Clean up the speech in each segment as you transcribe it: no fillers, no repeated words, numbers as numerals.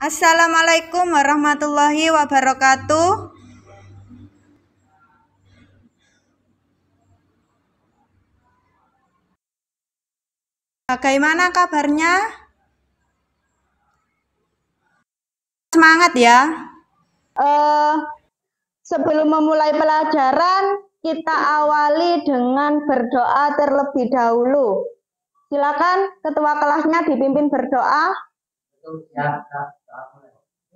Assalamualaikum warahmatullahi wabarakatuh. Bagaimana kabarnya? Semangat ya. Sebelum memulai pelajaran, kita awali dengan berdoa terlebih dahulu. Silakan ketua kelasnya dipimpin berdoa.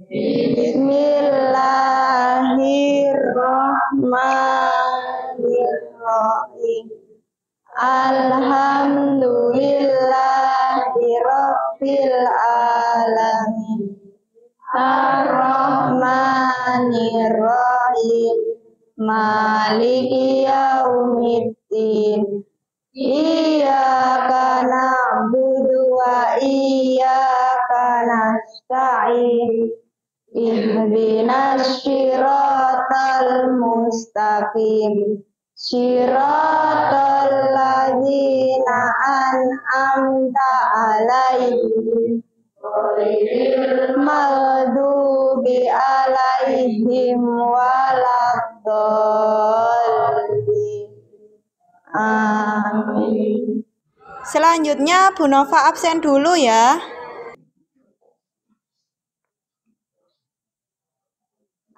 Bismillahirrahmanirrahim. Alhamdulillahirabbil alamin. Ar-Rahmanir-Rahim. Maliki yaumiddin. Iyyaka na'budu wa iyyaka nasta'in. Ihdinas siratal mustaqim. Siratal ladzina an'amta 'alaihim ghairil maghdubi 'alaihim waladdallin. Amin. Selanjutnya Bu Nova absen dulu ya.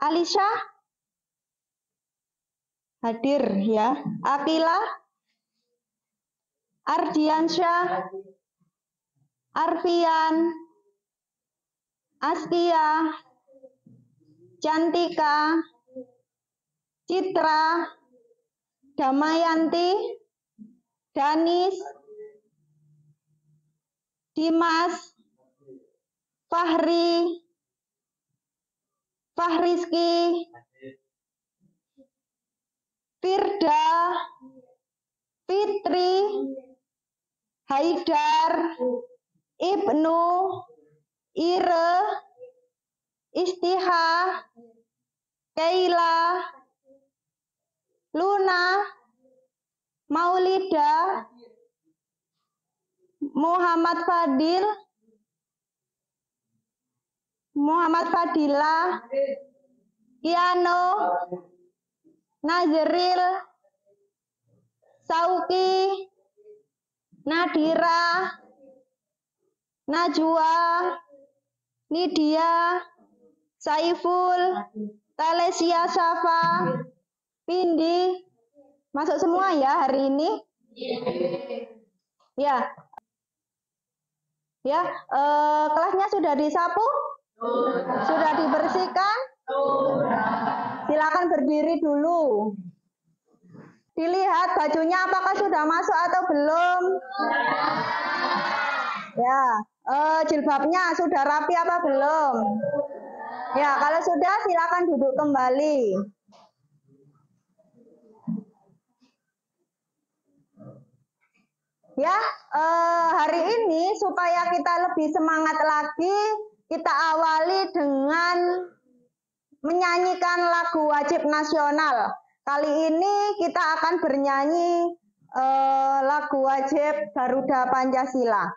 Alisha hadir ya. Akila, Ardiansyah, Arfian, Askia, Cantika, Citra, Damayanti, Danis, Dimas, Fahri, Fahrizki, Firda, Fitri, Haidar, Ibnu, Ire, Istiha, Keila, Luna, Maulida, Muhammad Fadil, Muhammad Fadila, Kiano, Nazril, Sauki, Nadira, Najwa, Nidia, Saiful, Talesia Safa, Pindi. Masuk semua ya hari ini? Ya. Ya, kelasnya sudah disapu? Sudah dibersihkan? Silakan berdiri dulu. Dilihat bajunya apakah sudah masuk atau belum? Ya, jilbabnya sudah rapi apa belum? Ya, kalau sudah silakan duduk kembali. Ya, hari ini supaya kita lebih semangat lagi, kita awali dengan menyanyikan lagu wajib nasional. Kali ini kita akan bernyanyi lagu wajib Garuda Pancasila.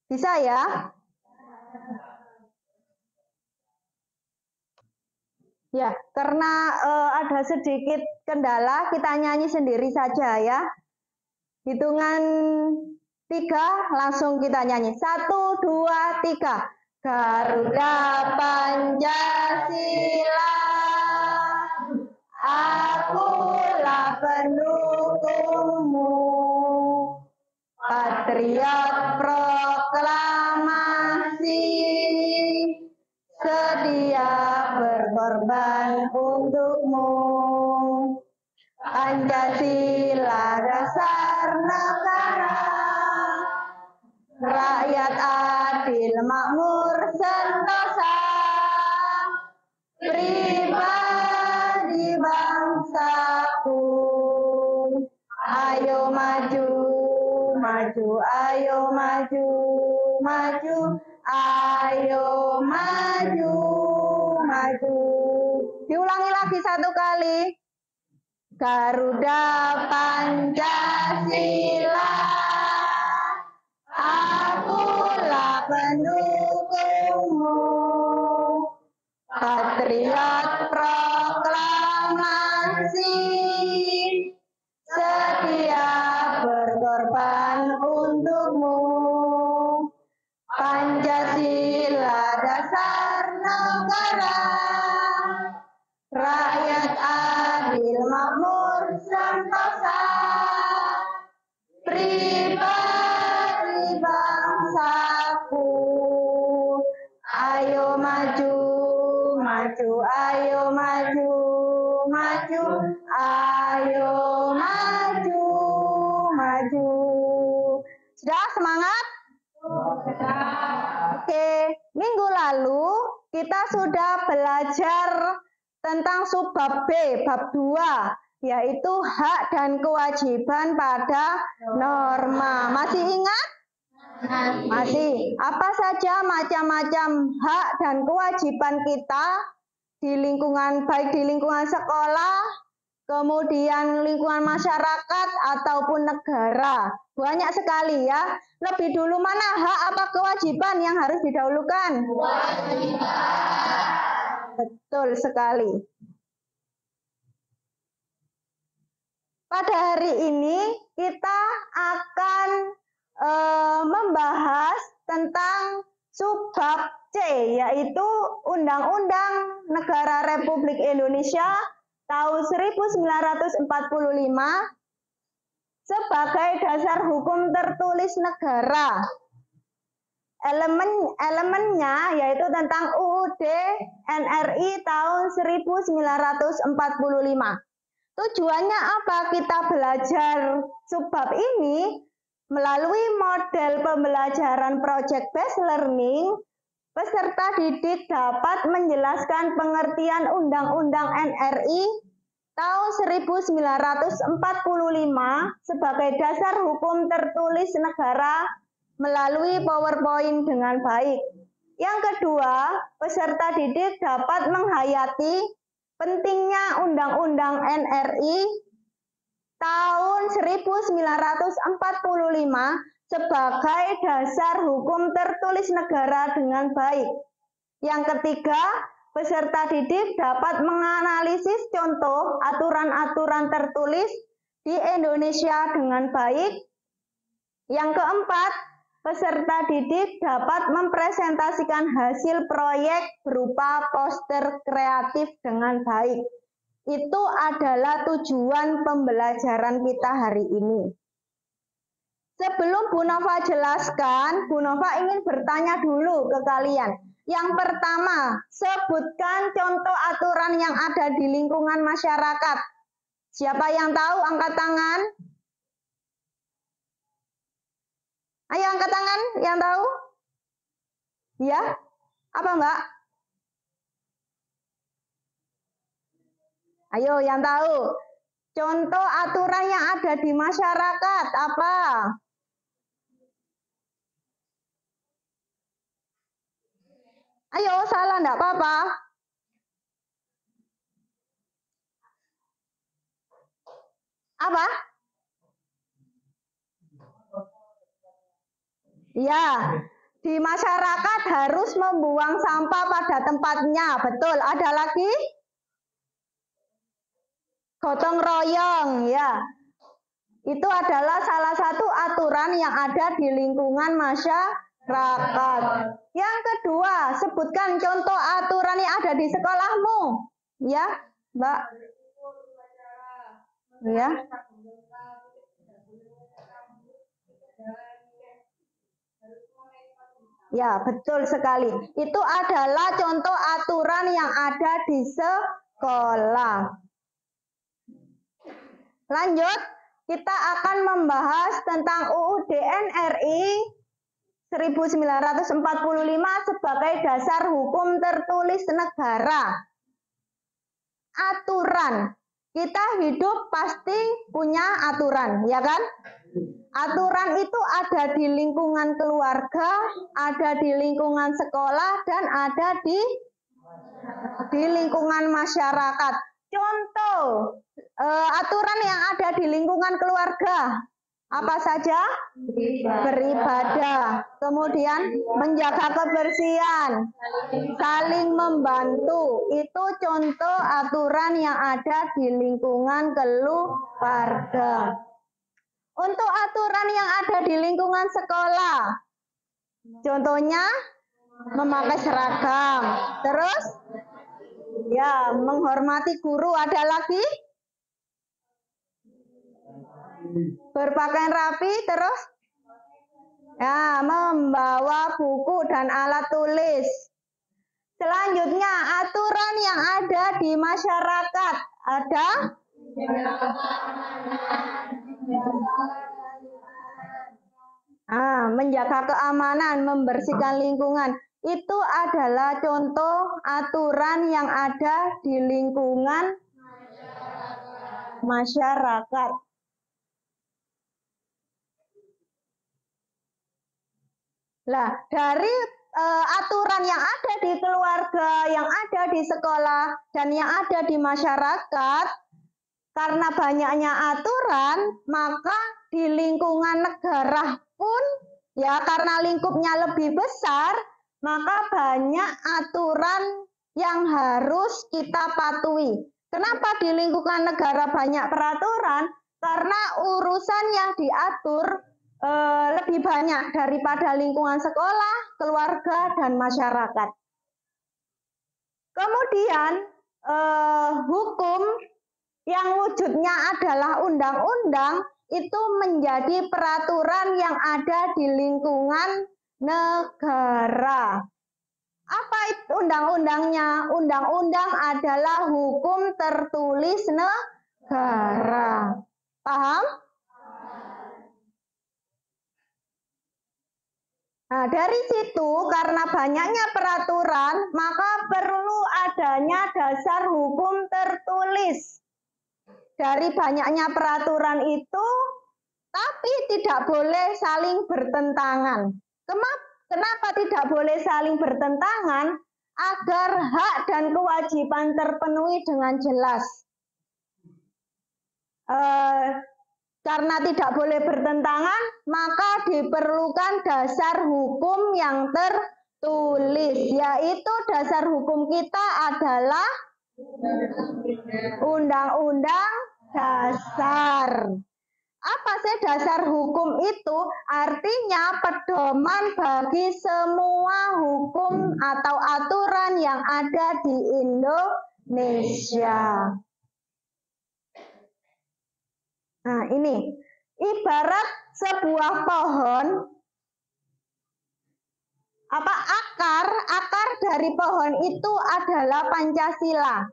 Bisa ya? Ya, karena ada sedikit kendala, kita nyanyi sendiri saja ya. Hitungan 3, langsung kita nyanyi. 1, 2, 3. Garuda Pancasila, akulah pendukungmu, patriot proklamasi, sedia berkorban untukmu. Pancasila dasar negara, rakyat adil makmur sentosa, pribadi bangsaku. Ayo maju, maju, ayo maju, maju, ayo maju, maju. Diulangi lagi 1 kali. Garuda Pancasila, akulah pendukungmu, patriot proklamasi, setia berkorban untukmu. Pancasila dasar negara, rakyat adil makmur sentosa, pribadi bangsaku. Ayo maju, maju, ayo maju, maju, ayo maju, maju. Sudah semangat? Oke, minggu lalu kita sudah belajar tentang subbab B, bab 2, yaitu hak dan kewajiban pada norma. Masih ingat? Masih. Apa saja macam-macam hak dan kewajiban kita di lingkungan, baik di lingkungan sekolah, kemudian lingkungan masyarakat ataupun negara. Banyak sekali ya. Lebih dulu mana hak apa kewajiban yang harus didahulukan? Kewajiban. Betul sekali. Pada hari ini kita akan membahas tentang subbab C, yaitu Undang-Undang Negara Republik Indonesia tahun 1945 sebagai dasar hukum tertulis negara. Elemennya yaitu tentang UUD NRI tahun 1945. Tujuannya apa kita belajar subbab ini? Melalui model pembelajaran project based learning, peserta didik dapat menjelaskan pengertian Undang-Undang NRI tahun 1945 sebagai dasar hukum tertulis negara melalui PowerPoint dengan baik. Yang kedua, peserta didik dapat menghayati pentingnya Undang-Undang NRI tahun 1945 sebagai dasar hukum tertulis negara dengan baik. Yang ketiga, peserta didik dapat menganalisis contoh aturan-aturan tertulis di Indonesia dengan baik. Yang keempat, peserta didik dapat mempresentasikan hasil proyek berupa poster kreatif dengan baik. Itu adalah tujuan pembelajaran kita hari ini. Sebelum Bu Nova jelaskan, Bu Nova ingin bertanya dulu ke kalian. Yang pertama, sebutkan contoh aturan yang ada di lingkungan masyarakat. Siapa yang tahu angkat tangan? Ayo angkat tangan yang tahu. Ya? Apa enggak? Ayo yang tahu. Contoh aturan yang ada di masyarakat apa? Ayo salah enggak apa-apa. Apa? Ya, di masyarakat harus membuang sampah pada tempatnya. Betul. Ada lagi? Gotong royong, ya. Itu adalah salah satu aturan yang ada di lingkungan masyarakat. Yang kedua, sebutkan contoh aturan yang ada di sekolahmu. Ya, Mbak. Ya. Ya, betul sekali. Itu adalah contoh aturan yang ada di sekolah. Lanjut, kita akan membahas tentang UUD NRI 1945 sebagai dasar hukum tertulis negara. Aturan. Kita hidup pasti punya aturan, ya kan? Aturan itu ada di lingkungan keluarga, ada di lingkungan sekolah, dan ada di lingkungan masyarakat. Contoh aturan yang ada di lingkungan keluarga. Apa saja? Beribadah. Kemudian menjaga kebersihan, saling membantu. Itu contoh aturan yang ada di lingkungan keluarga. Untuk aturan yang ada di lingkungan sekolah, contohnya memakai seragam. Terus ya, menghormati guru. Ada lagi? Berpakaian rapi. Terus ya, membawa buku dan alat tulis. Selanjutnya, aturan yang ada di masyarakat. Ada? Menjaga keamanan, membersihkan lingkungan. Itu adalah contoh aturan yang ada di lingkungan masyarakat. Nah, dari aturan yang ada di keluarga, yang ada di sekolah, dan yang ada di masyarakat, karena banyaknya aturan, maka di lingkungan negara pun, ya karena lingkupnya lebih besar, maka banyak aturan yang harus kita patuhi. Kenapa di lingkungan negara banyak peraturan? Karena urusan yang diatur lebih banyak daripada lingkungan sekolah, keluarga, dan masyarakat. Kemudian hukum yang wujudnya adalah undang-undang itu menjadi peraturan yang ada di lingkungan negara. Apa itu undang-undangnya? Undang-undang adalah hukum tertulis negara. Paham? Nah, dari situ karena banyaknya peraturan, maka perlu adanya dasar hukum tertulis. Dari banyaknya peraturan itu, tapi tidak boleh saling bertentangan. Kenapa tidak boleh saling bertentangan? Agar hak dan kewajiban terpenuhi dengan jelas. Karena tidak boleh bertentangan, maka diperlukan dasar hukum yang tertulis, yaitu dasar hukum kita adalah Undang-Undang Dasar. Apa sih dasar hukum itu? Artinya pedoman bagi semua hukum atau aturan yang ada di Indonesia. Nah, ini ibarat sebuah pohon. Akar dari pohon itu adalah Pancasila.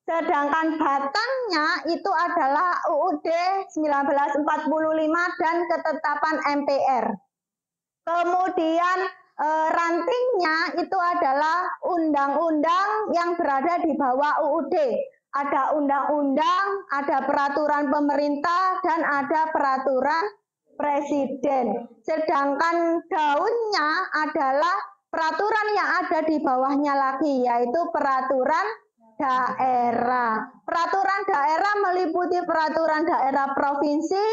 Sedangkan batangnya itu adalah UUD 1945 dan ketetapan MPR. Kemudian rantingnya itu adalah undang-undang yang berada di bawah UUD. Ada undang-undang, ada peraturan pemerintah, dan ada peraturan presiden. Sedangkan daunnya adalah peraturan yang ada di bawahnya lagi, yaitu peraturan daerah. Peraturan daerah meliputi peraturan daerah provinsi,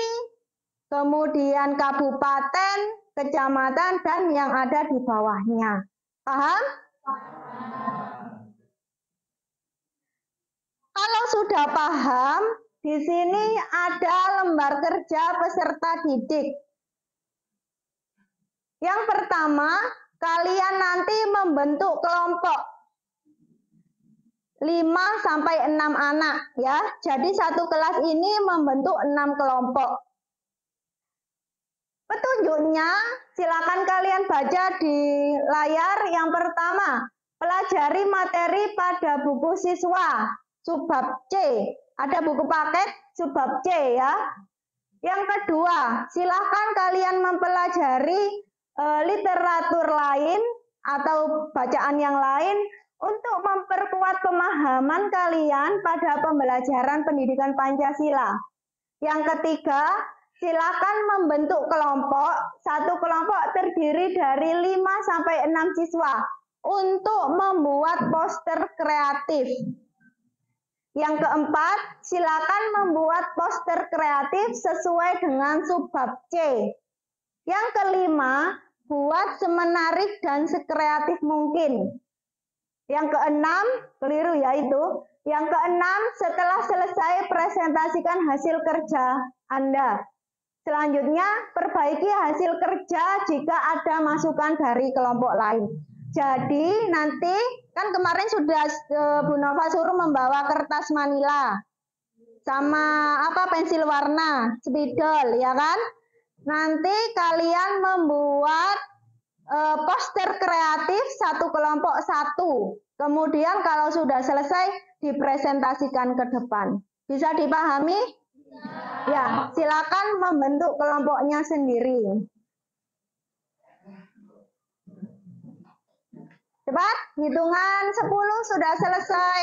kemudian kabupaten, kecamatan, dan yang ada di bawahnya. Paham? Kalau sudah paham, di sini ada lembar kerja peserta didik. Yang pertama, kalian nanti membentuk kelompok 5-6 anak ya. Jadi satu kelas ini membentuk 6 kelompok. Petunjuknya silakan kalian baca di layar. Yang pertama, pelajari materi pada buku siswa subbab C. Ada buku paket subbab C ya. Yang kedua, silakan kalian mempelajari literatur lain atau bacaan yang lain untuk memperkuat pemahaman kalian pada pembelajaran pendidikan Pancasila. Yang ketiga, silakan membentuk kelompok. Satu kelompok terdiri dari 5-6 siswa untuk membuat poster kreatif. Yang keempat, silakan membuat poster kreatif sesuai dengan subbab C. Yang kelima, buat semenarik dan sekreatif mungkin. Yang keenam, keliru ya itu. Yang keenam, setelah selesai presentasikan hasil kerja Anda. Selanjutnya, perbaiki hasil kerja jika ada masukan dari kelompok lain. Jadi nanti kan kemarin sudah Bu Nova suruh membawa kertas manila sama pensil warna, spidol ya kan? Nanti kalian membuat poster kreatif satu kelompok satu. Kemudian kalau sudah selesai dipresentasikan ke depan. Bisa dipahami? Ya, silakan membentuk kelompoknya sendiri. Cepat, hitungan 10 sudah selesai.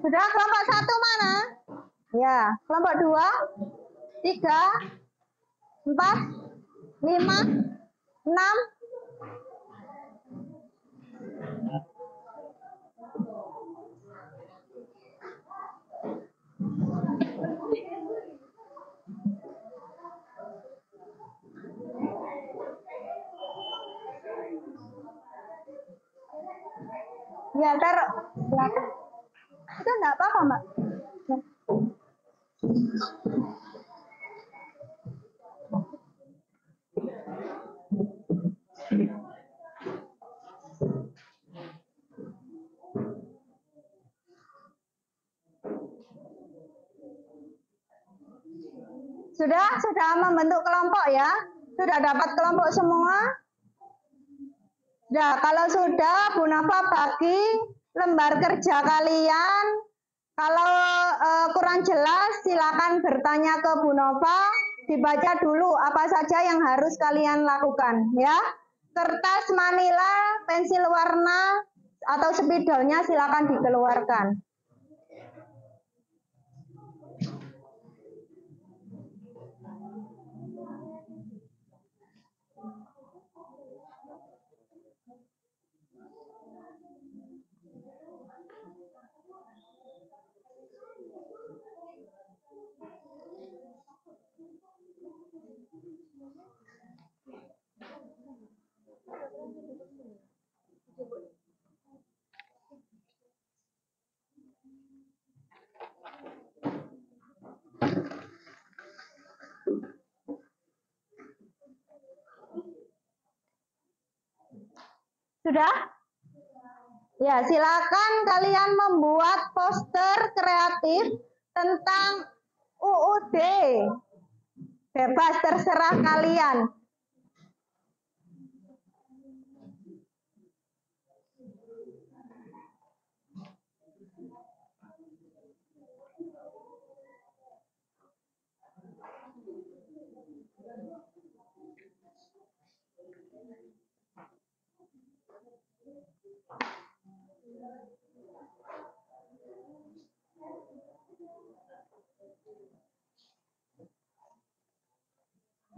Sudah, kelompok 1 mana? Ya, kelompok 2, 3, 4, 5, 6. Ya, taruh. Itu enggak apa-apa, Mbak. Sudah membentuk kelompok ya? Sudah dapat kelompok semua? Nah, kalau sudah, Bu Nova bagi lembar kerja kalian. Kalau kurang jelas, silakan bertanya ke Bu Nova. Dibaca dulu apa saja yang harus kalian lakukan, ya. Kertas manila, pensil warna, atau spidolnya silakan dikeluarkan. Sudah? Ya, silakan kalian membuat poster kreatif tentang UUD. Bebas, terserah kalian.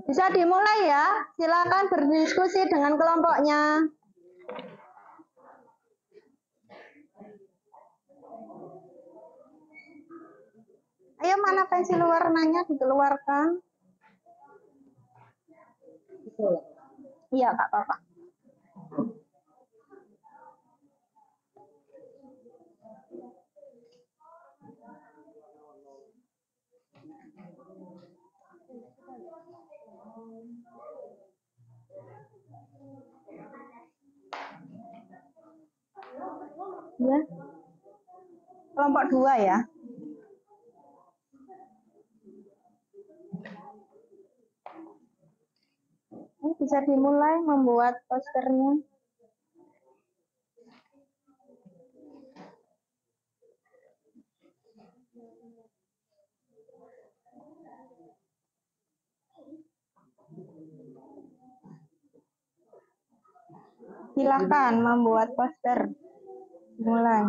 Bisa dimulai ya, silakan berdiskusi dengan kelompoknya. Ayo, mana pensil warnanya dikeluarkan? Iya, Kak Papa. Ya. Kelompok 2 ya. Ini bisa dimulai membuat posternya. Silakan membuat poster. Mulai.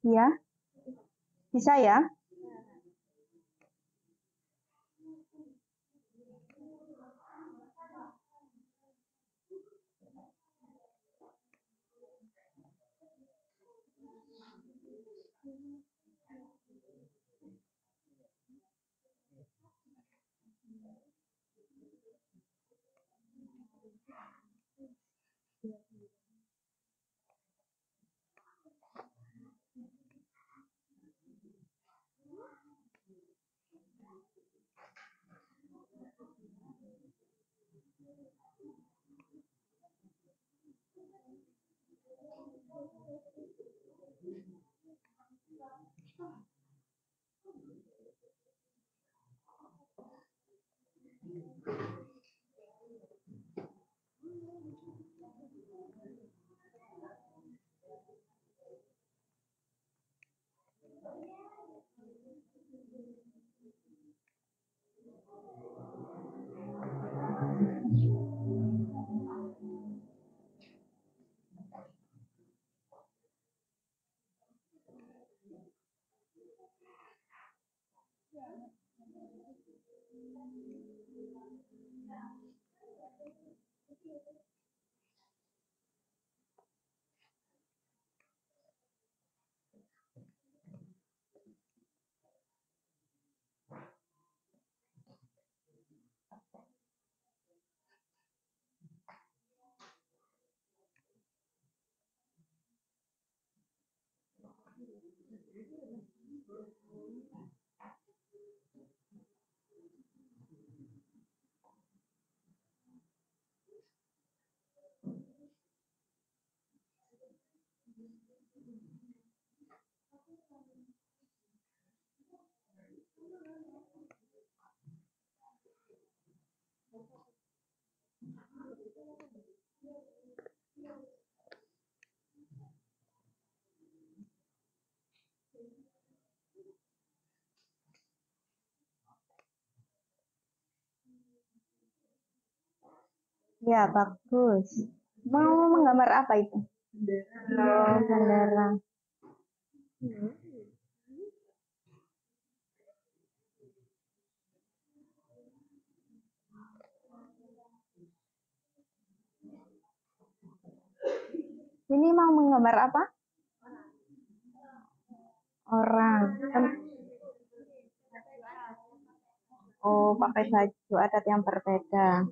Ya. Bisa ya? Ya, bagus. Mau menggambar apa itu? Oh, bendera. Ini mau menggambar apa? Orang. Oh, pakai baju adat yang berbeda.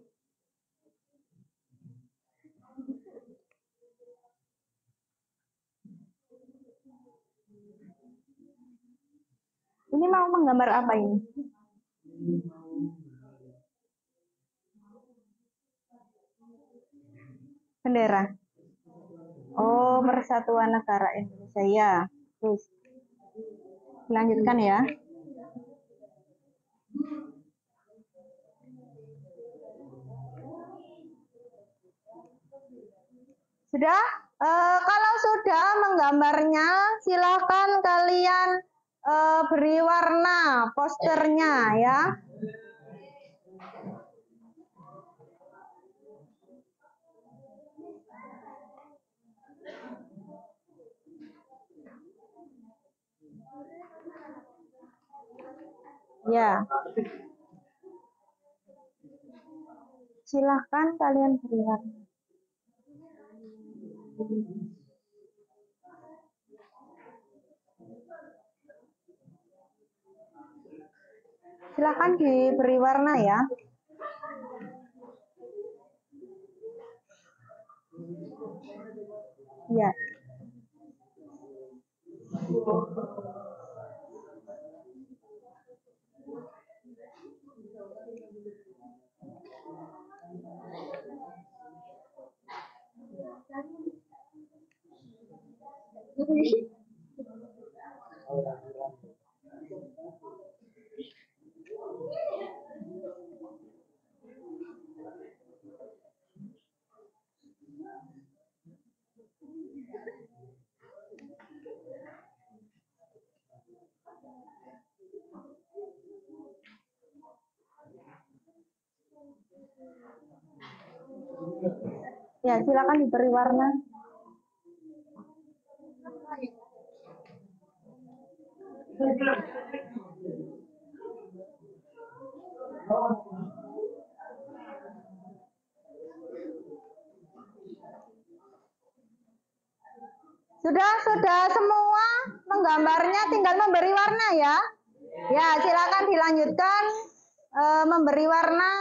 Ini mau menggambar apa ini? Bendera. Oh, Persatuan Negara Indonesia ya. Terus lanjutkan ya. Sudah? Kalau sudah menggambarnya, silakan kalian beri warna posternya ya. Ya. Silahkan kalian beri warna. Silahkan diberi warna ya. Ya. Ya, silakan diberi warna. Sudah semua menggambarnya, tinggal memberi warna ya. Ya, silakan dilanjutkan memberi warna.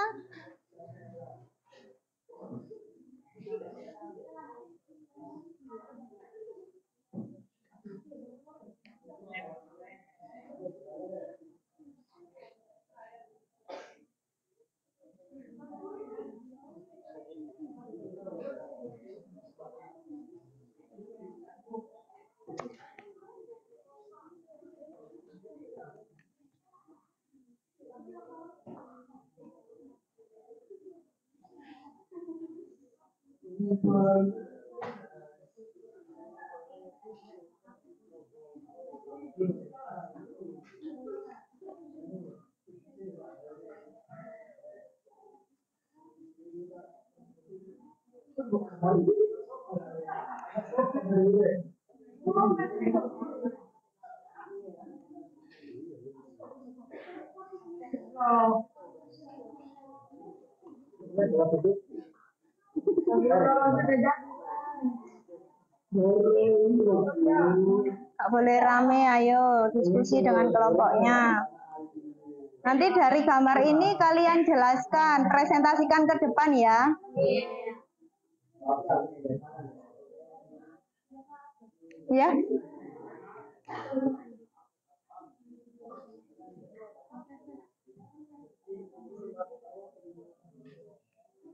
Nggak boleh rame, ayo diskusi dengan kelompoknya. Nanti dari gambar ini kalian jelaskan, presentasikan ke depan ya. Ya.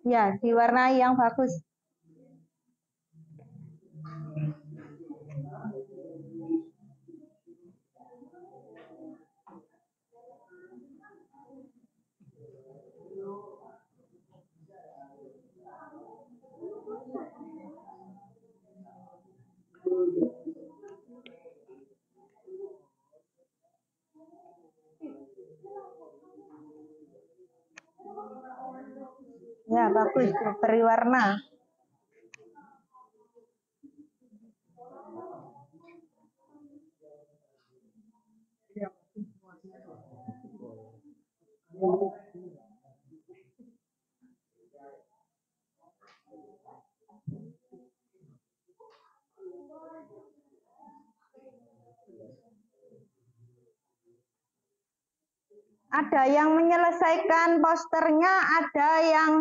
Ya, diwarnai yang bagus. Ya, bagus, beri warna. Ada yang menyelesaikan posternya, ada yang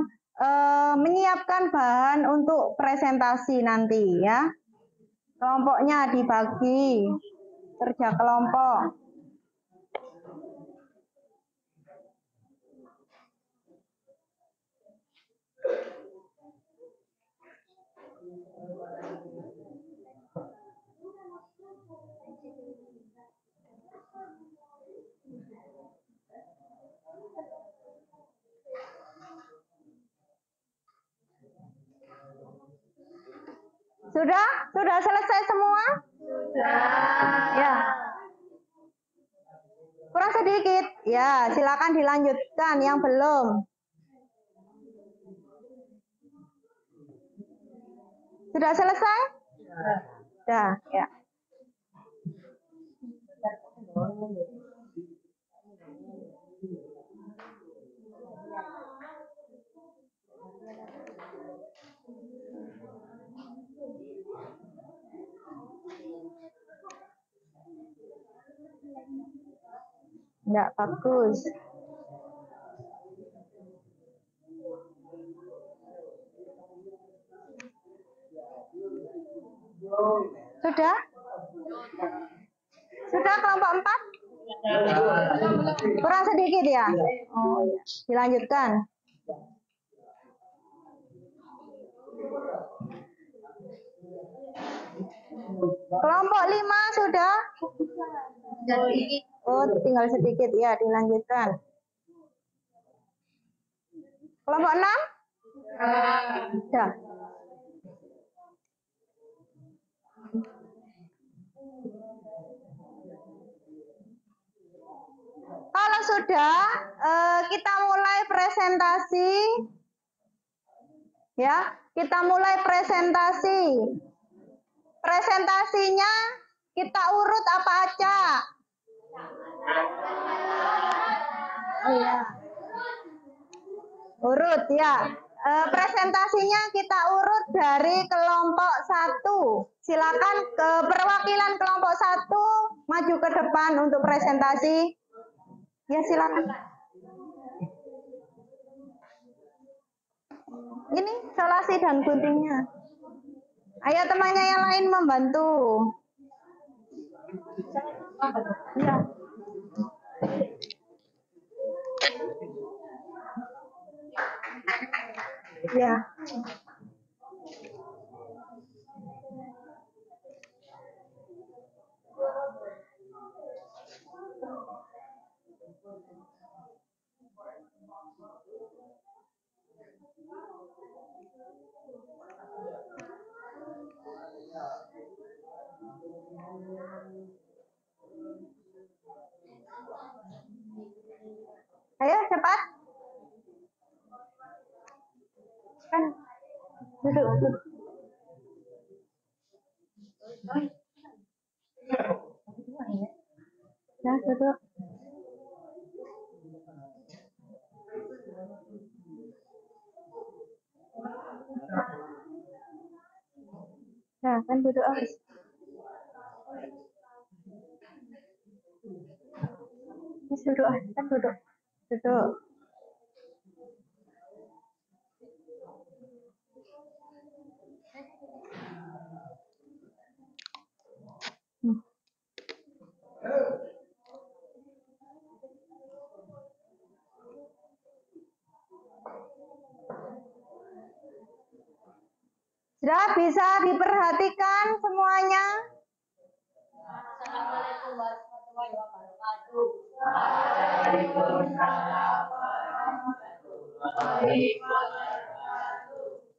menyiapkan bahan untuk presentasi nanti ya. Kelompoknya dibagi, kerja kelompok. Sudah selesai semua? Sudah. Ya. Kurang sedikit. Ya, silakan dilanjutkan yang belum. Sudah selesai? Sudah, ya. Enggak bagus. Sudah? Sudah kelompok 4? Kurang sedikit ya? Oh, iya. Dilanjutkan. Kelompok 5 sudah? Oh, tinggal sedikit ya, dilanjutkan. Kelompok 6? Sudah. Kalau sudah, kita mulai presentasi. Ya, kita mulai presentasi. Presentasinya kita urut apa aja? Oh ya. Urut ya. Presentasinya kita urut dari kelompok 1. Silakan ke perwakilan kelompok 1 maju ke depan untuk presentasi. Ya, silakan. Ini solasi dan guntingnya. Ayo temannya yang lain membantu. Ya. Ya. Ayo cepat. Kan duduk. Ya, duduk. Nah, kan duduk. Duduk, kan duduk. Duduk. Sudah bisa diperhatikan semuanya? Assalamualaikum warahmatullahi wabarakatuh.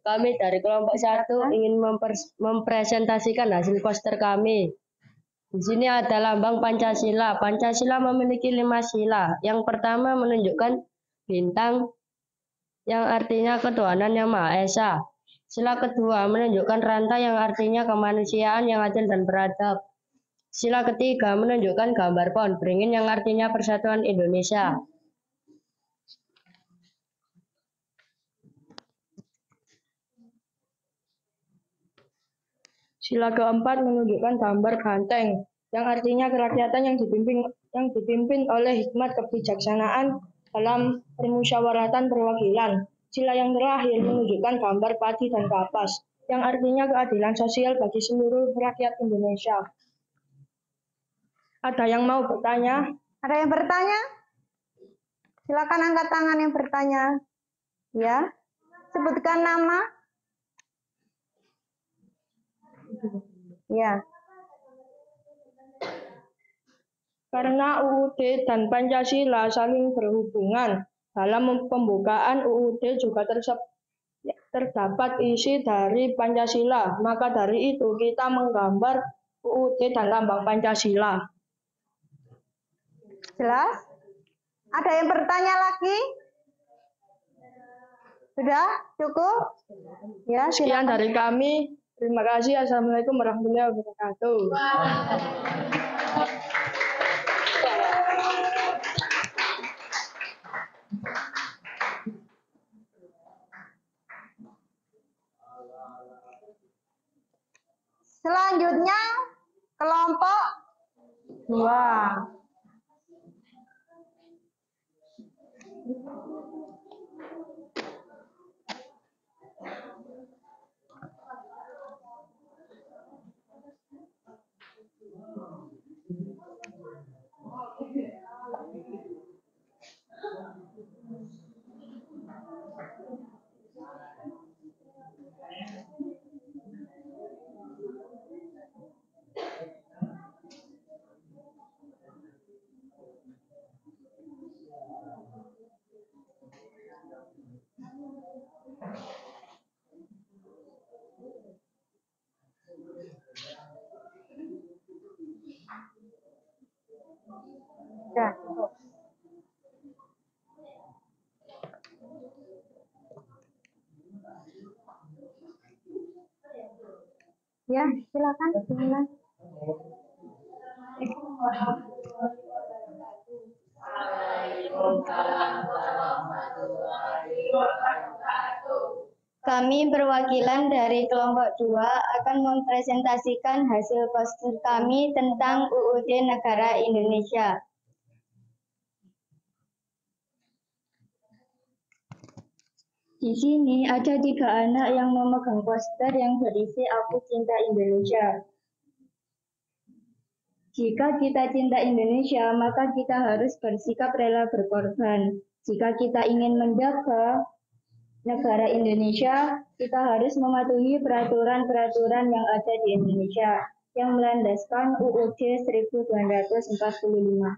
Kami dari kelompok 1 ingin mempresentasikan hasil poster kami. Di sini ada lambang Pancasila. Pancasila memiliki 5 sila. Yang pertama menunjukkan bintang yang artinya ketuhanan yang Maha Esa. Sila kedua menunjukkan rantai yang artinya kemanusiaan yang adil dan beradab. Sila ketiga menunjukkan gambar pohon beringin yang artinya persatuan Indonesia. Sila keempat menunjukkan gambar banteng yang artinya kerakyatan yang dipimpin oleh hikmat kebijaksanaan dalam permusyawaratan perwakilan. Sila yang terakhir menunjukkan gambar padi dan kapas yang artinya keadilan sosial bagi seluruh rakyat Indonesia. Ada yang mau bertanya? Ada yang bertanya? Silakan angkat tangan yang bertanya. Ya, sebutkan nama. Ya. Karena UUD dan Pancasila saling berhubungan, dalam pembukaan UUD juga terdapat isi dari Pancasila. Maka dari itu kita menggambar UUD dan lambang Pancasila. Jelas? Ada yang bertanya lagi? Sudah? Cukup? Ya, Sekian silakan. dari kami. Terima kasih. Assalamualaikum warahmatullahi wabarakatuh. 2. Ya, cukup. Ya, silakan dimulai. Kami perwakilan dari kelompok 2 akan mempresentasikan hasil poster kami tentang UUD Negara Indonesia. Di sini ada 3 anak yang memegang poster yang berisi Aku Cinta Indonesia. Jika kita cinta Indonesia, maka kita harus bersikap rela berkorban. Jika kita ingin menjaga negara Indonesia, kita harus mematuhi peraturan-peraturan yang ada di Indonesia yang melandaskan UUD 1945.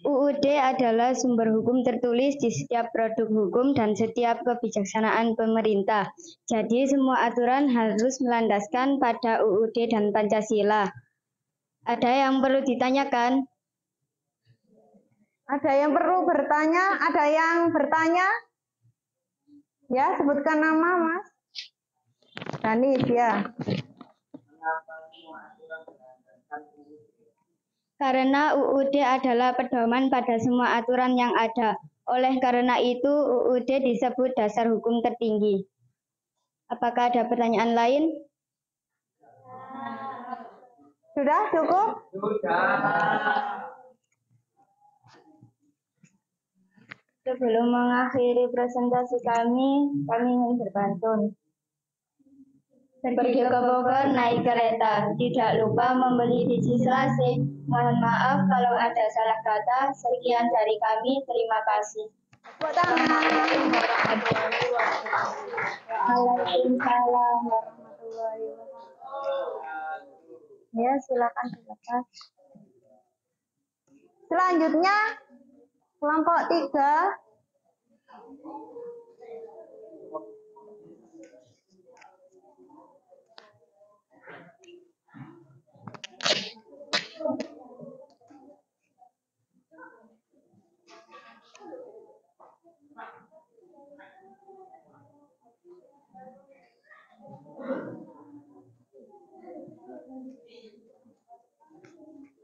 UUD adalah sumber hukum tertulis di setiap produk hukum dan setiap kebijaksanaan pemerintah. Jadi semua aturan harus melandaskan pada UUD dan Pancasila. Ada yang perlu ditanyakan? Ada yang perlu bertanya? Ada yang bertanya? Ya, sebutkan nama, Mas. Danis, ya. Karena UUD adalah pedoman pada semua aturan yang ada. Oleh karena itu, UUD disebut dasar hukum tertinggi. Apakah ada pertanyaan lain? Sudah cukup? Sebelum mengakhiri presentasi kami ingin berpantun. Pergi ke Bogor naik kereta, tidak lupa membeli biji selasih. Mohon maaf kalau ada salah kata. Sekian dari kami, terima kasih. Waalaikumsalam warahmatullahi wabarakatuh. Ya, silakan dilepas. Selanjutnya, kelompok 3.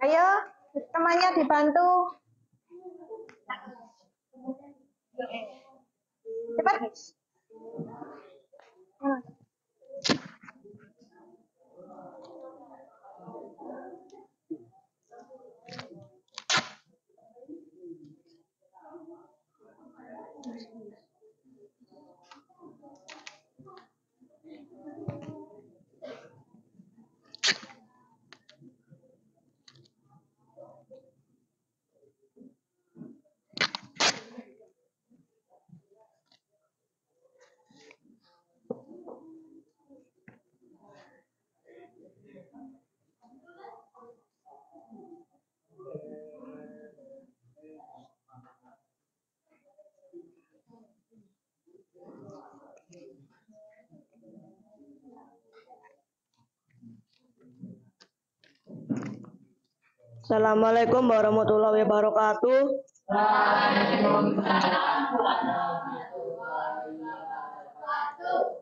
Ayo, temannya dibantu. Cepat. Assalamualaikum warahmatullahi wabarakatuh.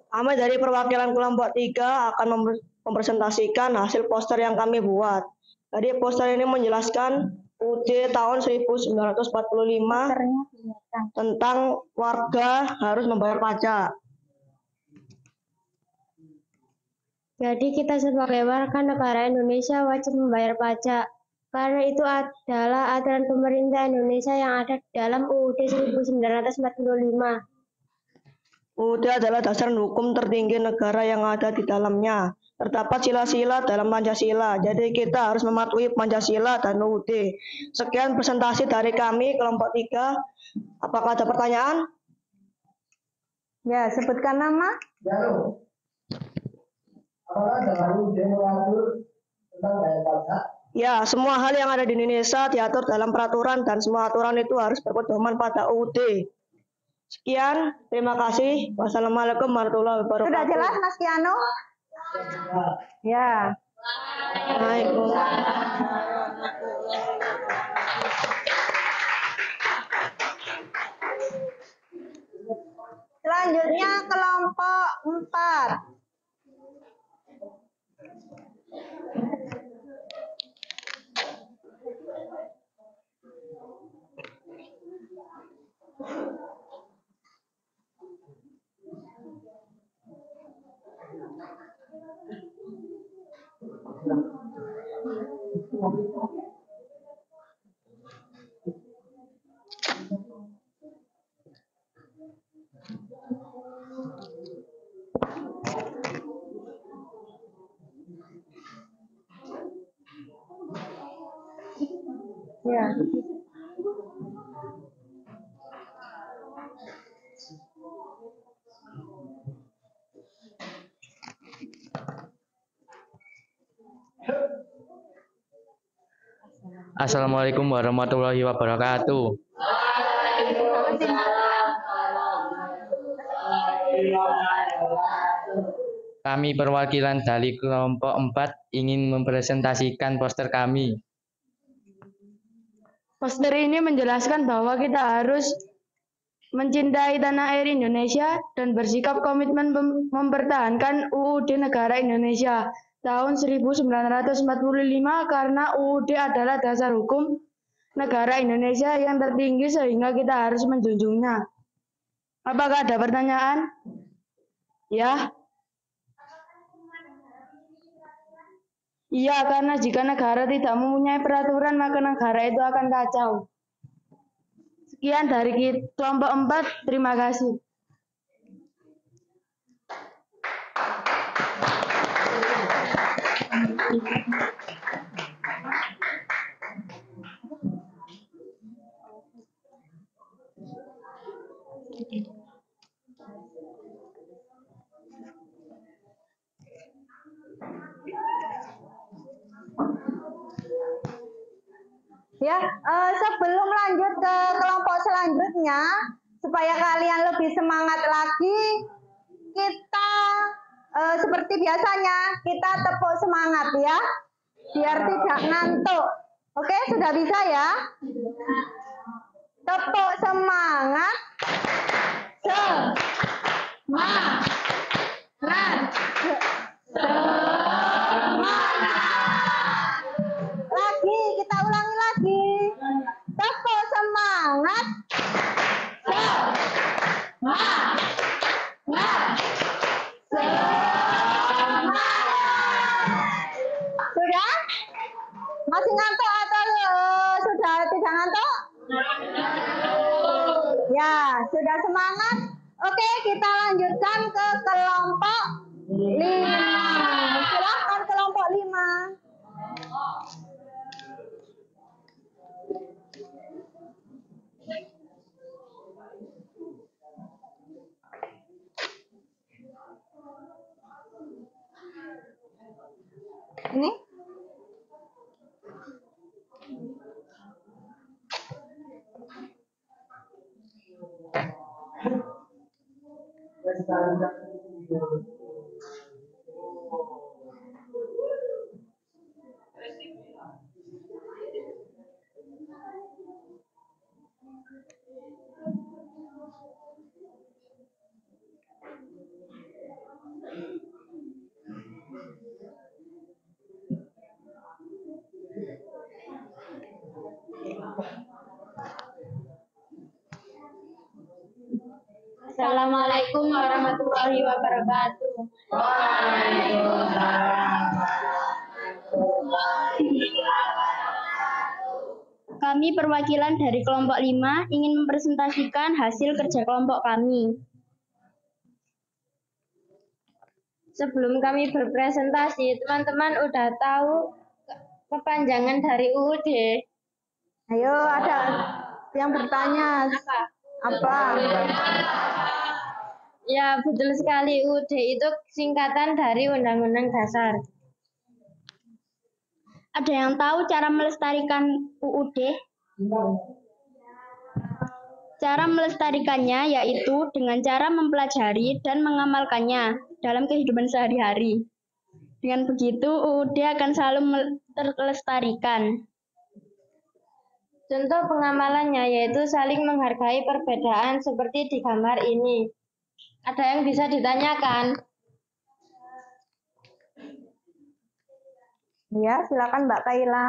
Kami dari perwakilan kelompok 3 akan mempresentasikan hasil poster yang kami buat. Jadi poster ini menjelaskan UUD tahun 1945 tentang warga harus membayar pajak. Jadi kita sebagai warga negara Indonesia wajib membayar pajak. Karena itu adalah aturan pemerintah Indonesia yang ada di dalam UUD 1945. UUD adalah dasar hukum tertinggi negara yang ada di dalamnya. Terdapat sila-sila dalam Pancasila, jadi kita harus mematuhi Pancasila dan UUD. Sekian presentasi dari kami, kelompok 3. Apakah ada pertanyaan? Ya, sebutkan nama. Ya, semua hal yang ada di Indonesia diatur dalam peraturan dan semua aturan itu harus berpedoman pada UUD. Sekian, terima kasih. Wassalamualaikum warahmatullahi wabarakatuh. Sudah jelas, Mas Kiano? Ya. Selanjutnya kelompok 4. Ya. Assalamualaikum warahmatullahi wabarakatuh. Kami perwakilan dari kelompok 4 ingin mempresentasikan poster kami. Poster ini menjelaskan bahwa kita harus mencintai tanah air Indonesia dan bersikap komitmen mempertahankan UUD Negara Indonesia tahun 1945 karena UUD adalah dasar hukum negara Indonesia yang tertinggi sehingga kita harus menjunjungnya. Apakah ada pertanyaan? Ya. Iya, karena jika negara tidak mempunyai peraturan maka negara itu akan kacau. Sekian dari kelompok 4, terima kasih. Ya, sebelum lanjut ke kelompok selanjutnya, supaya kalian lebih semangat lagi, kita seperti biasanya kita tepuk semangat ya, biar tidak ngantuk. Oke, sudah bisa ya? Tepuk semangat. Semangat. Lagi, kita ulangi lagi. Tepuk semangat. Sudah? Masih ngantuk atau sudah tidak ngantuk? Ya, sudah semangat. Oke, kita lanjutkan ke kelompok 5. Silahkan kelompok 5. Ini? Assalamualaikum warahmatullahi wabarakatuh. Kami perwakilan dari kelompok 5 ingin mempresentasikan hasil kerja kelompok kami. Sebelum kami berpresentasi, teman-teman udah tahu kepanjangan dari UUD? Ayo, ada yang bertanya. Apa? Ya, betul sekali. UUD itu singkatan dari Undang-Undang Dasar. Ada yang tahu cara melestarikan UUD? Cara melestarikannya yaitu dengan cara mempelajari dan mengamalkannya dalam kehidupan sehari-hari. Dengan begitu, UUD akan selalu terlestarikan. Contoh pengamalannya yaitu saling menghargai perbedaan seperti di gambar ini. Ada yang bisa ditanyakan? Ya, silakan Mbak Kaila.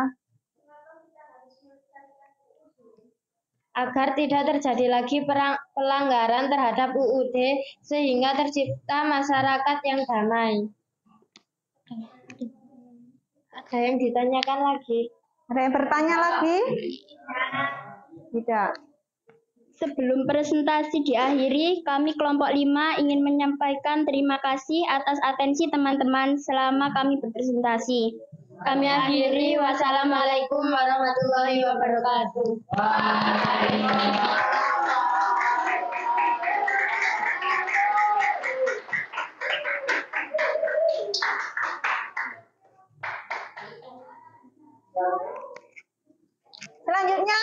Agar tidak terjadi lagi pelanggaran terhadap UUD sehingga tercipta masyarakat yang damai. Ada yang ditanyakan lagi? Ada yang bertanya lagi? Tidak. Sebelum presentasi diakhiri, kami kelompok 5 ingin menyampaikan terima kasih atas atensi teman-teman selama kami berpresentasi. Kami akhiri. Wassalamualaikum warahmatullahi wabarakatuh. Selanjutnya,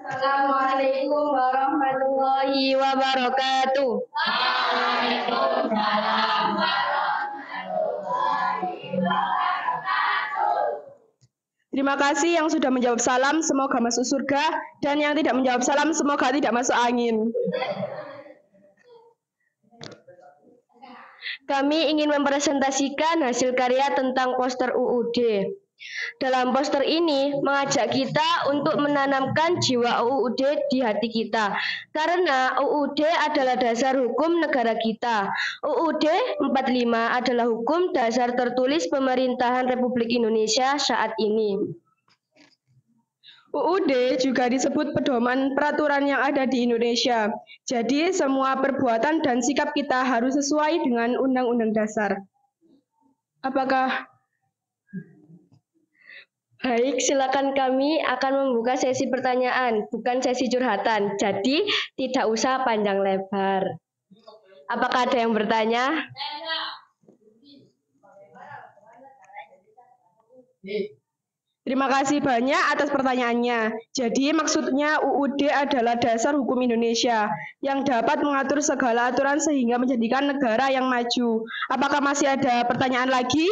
Assalamualaikum warahmatullahi wabarakatuh. Terima kasih yang sudah menjawab salam, semoga masuk surga, dan yang tidak menjawab salam, semoga tidak masuk angin. Kami ingin mempresentasikan hasil karya tentang poster UUD. Dalam poster ini mengajak kita untuk menanamkan jiwa UUD di hati kita. Karena UUD adalah dasar hukum negara kita. UUD 45 adalah hukum dasar tertulis pemerintahan Republik Indonesia saat ini. UUD juga disebut pedoman peraturan yang ada di Indonesia. Jadi semua perbuatan dan sikap kita harus sesuai dengan Undang-Undang Dasar. Apakah? Baik, silakan, kami akan membuka sesi pertanyaan, bukan sesi curhatan. Jadi tidak usah panjang lebar. Apakah ada yang bertanya? Terima kasih banyak atas pertanyaannya. Jadi maksudnya UUD adalah dasar hukum Indonesia yang dapat mengatur segala aturan sehingga menjadikan negara yang maju. Apakah masih ada pertanyaan lagi?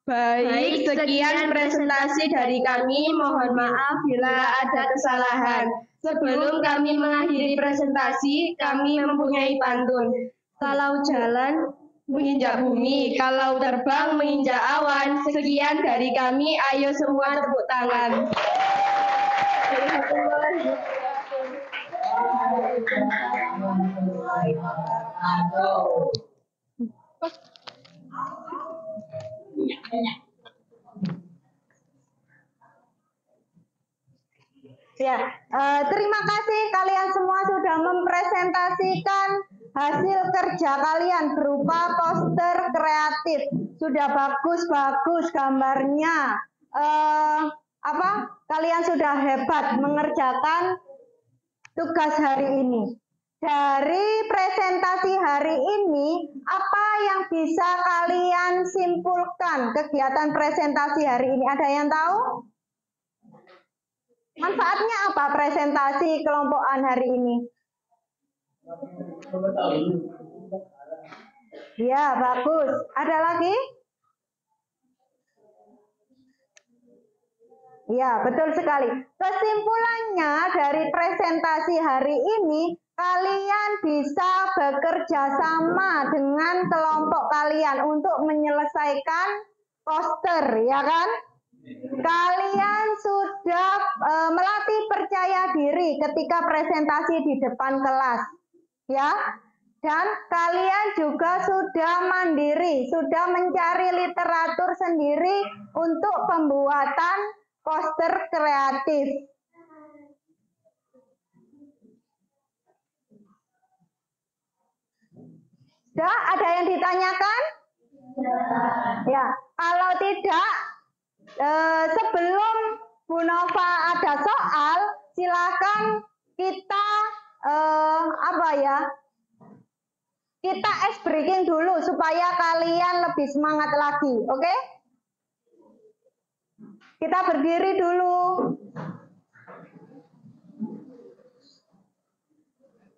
Baik, sekian presentasi dari kami. Mohon maaf bila ada kesalahan. Sebelum kami mengakhiri presentasi, kami mempunyai pantun. Kalau jalan menginjak bumi, kalau terbang menginjak awan. Sekian dari kami, ayo semua tepuk tangan. ya, terima kasih kalian semua sudah mempresentasikan hasil kerja kalian berupa poster kreatif. Sudah bagus-bagus gambarnya. kalian sudah hebat mengerjakan tugas hari ini. Dari presentasi hari ini, apa yang bisa kalian simpulkan kegiatan presentasi hari ini? Ada yang tahu? Manfaatnya apa presentasi kelompokan hari ini? Ya, bagus. Ada lagi? Ya, betul sekali. Kesimpulannya dari presentasi hari ini, kalian bisa bekerja sama dengan kelompok kalian untuk menyelesaikan poster, ya kan? Kalian sudah melatih percaya diri ketika presentasi di depan kelas, ya. Dan kalian juga sudah mandiri, sudah mencari literatur sendiri untuk pembuatan poster kreatif. Sudah ada yang ditanyakan? Ya, kalau tidak, sebelum Bu Nova ada soal, silakan kita kita ice breaking dulu supaya kalian lebih semangat lagi, oke? Kita berdiri dulu.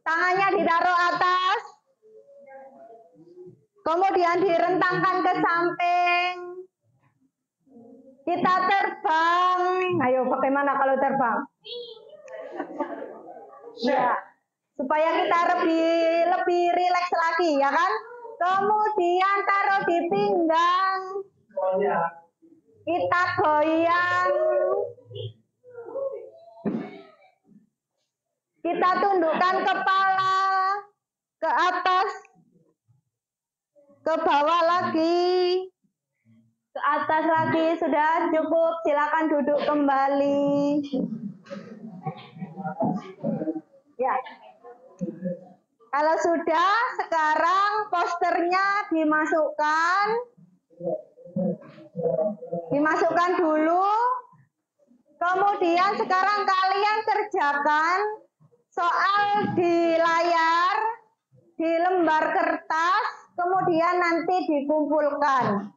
Tangannya ditaruh atas. Kemudian direntangkan ke samping. Kita terbang. Ayo, bagaimana kalau terbang? Ya, supaya kita lebih rileks lagi, ya kan? Kemudian taruh di pinggang. Kita goyang. Kita tundukkan kepala ke atas, ke bawah lagi, ke atas lagi. Sudah cukup, silakan duduk kembali. Ya. Kalau sudah, sekarang posternya dimasukkan dulu. Kemudian sekarang kalian kerjakan soal di layar, di lembar kertas, kemudian nanti dikumpulkan.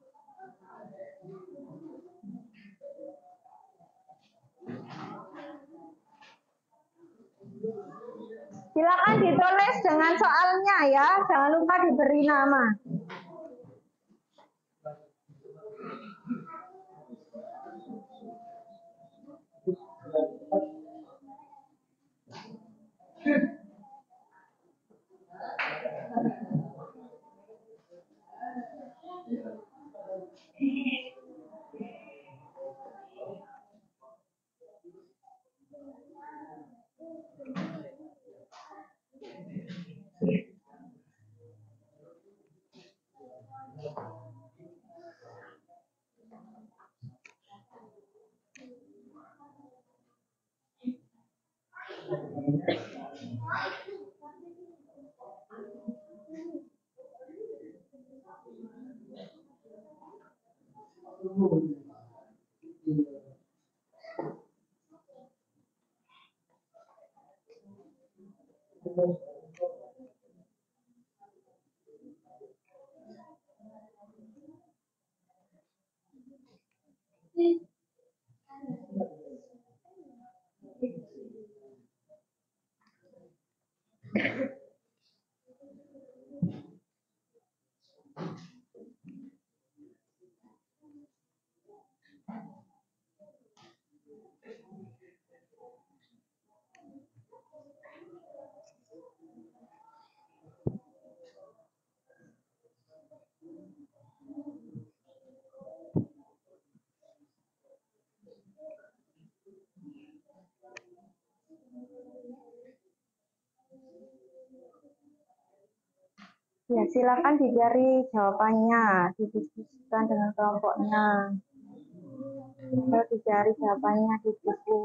Silakan ditulis dengan soalnya ya, jangan lupa diberi nama. Ya, silakan dicari jawabannya, didiskusikan dengan kelompoknya. Atau dicari jawabannya di buku.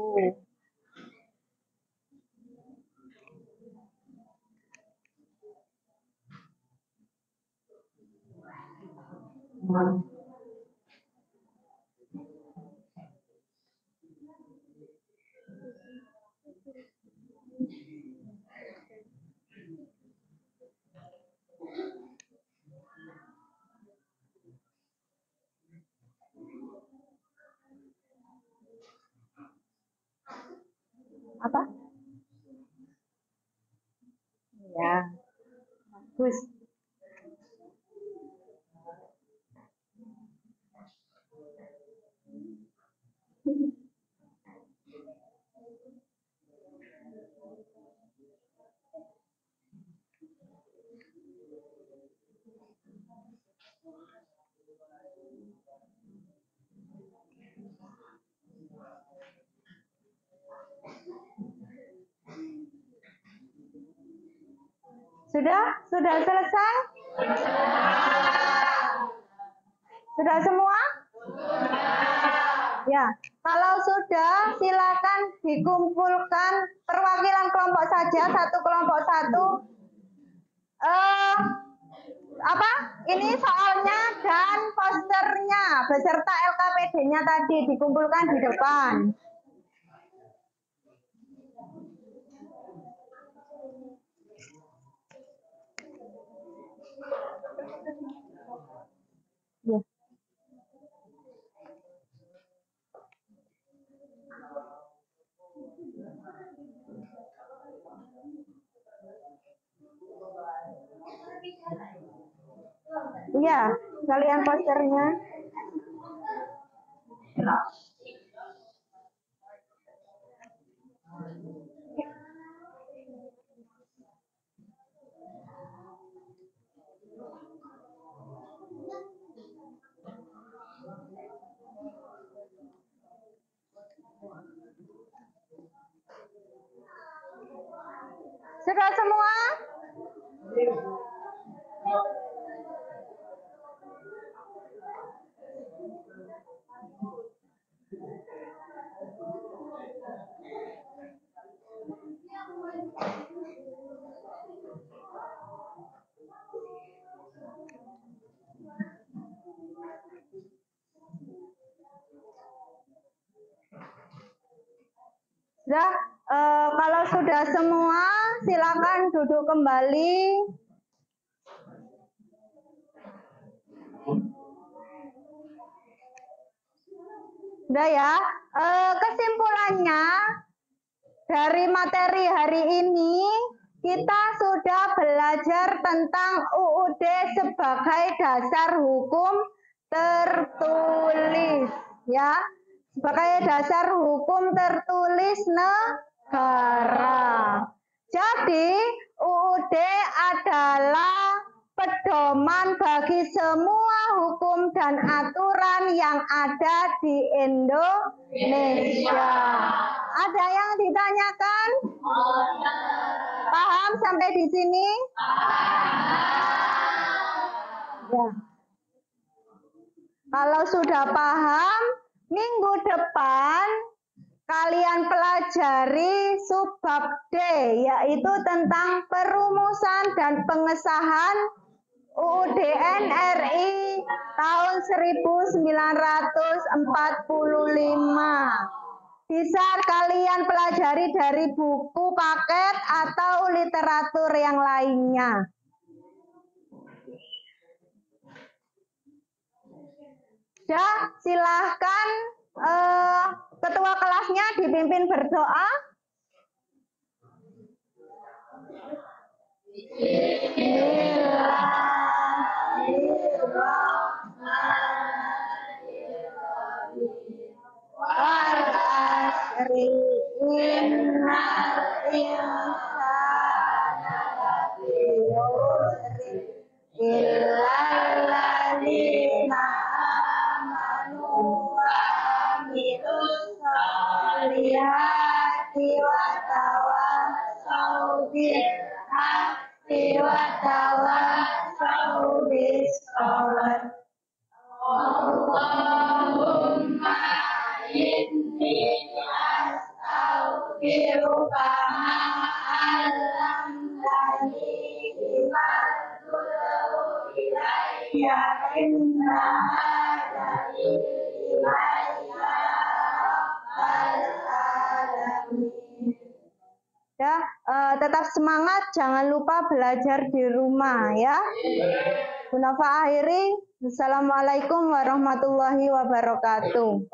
Apa? Ya, bagus. Sudah selesai? Sudah semua? Ya, kalau sudah silakan dikumpulkan perwakilan kelompok saja, satu kelompok satu. Ini soalnya dan posternya beserta LKPD-nya tadi dikumpulkan di depan. Ya. Iya, kalian posternya. Sudah semua? Sudah, kalau sudah semua, silakan duduk kembali. Sudah ya, kesimpulannya dari materi hari ini, kita sudah belajar tentang UUD sebagai dasar hukum tertulis, ya. Sebagai dasar hukum tertulis negara. Jadi, UUD adalah pedoman bagi semua hukum dan aturan yang ada di Indonesia. Ada yang ditanyakan? Paham sampai di sini? Ya. Kalau sudah paham, minggu depan kalian pelajari subbab D, yaitu tentang perumusan dan pengesahan UUD NRI tahun 1945. Bisa kalian pelajari dari buku paket atau literatur yang lainnya. Ya, silahkan ketua kelasnya dipimpin berdoa. Ya, tetap semangat, jangan lupa belajar di rumah ya. Gunafa akhiri, Assalamualaikum warahmatullahi wabarakatuh.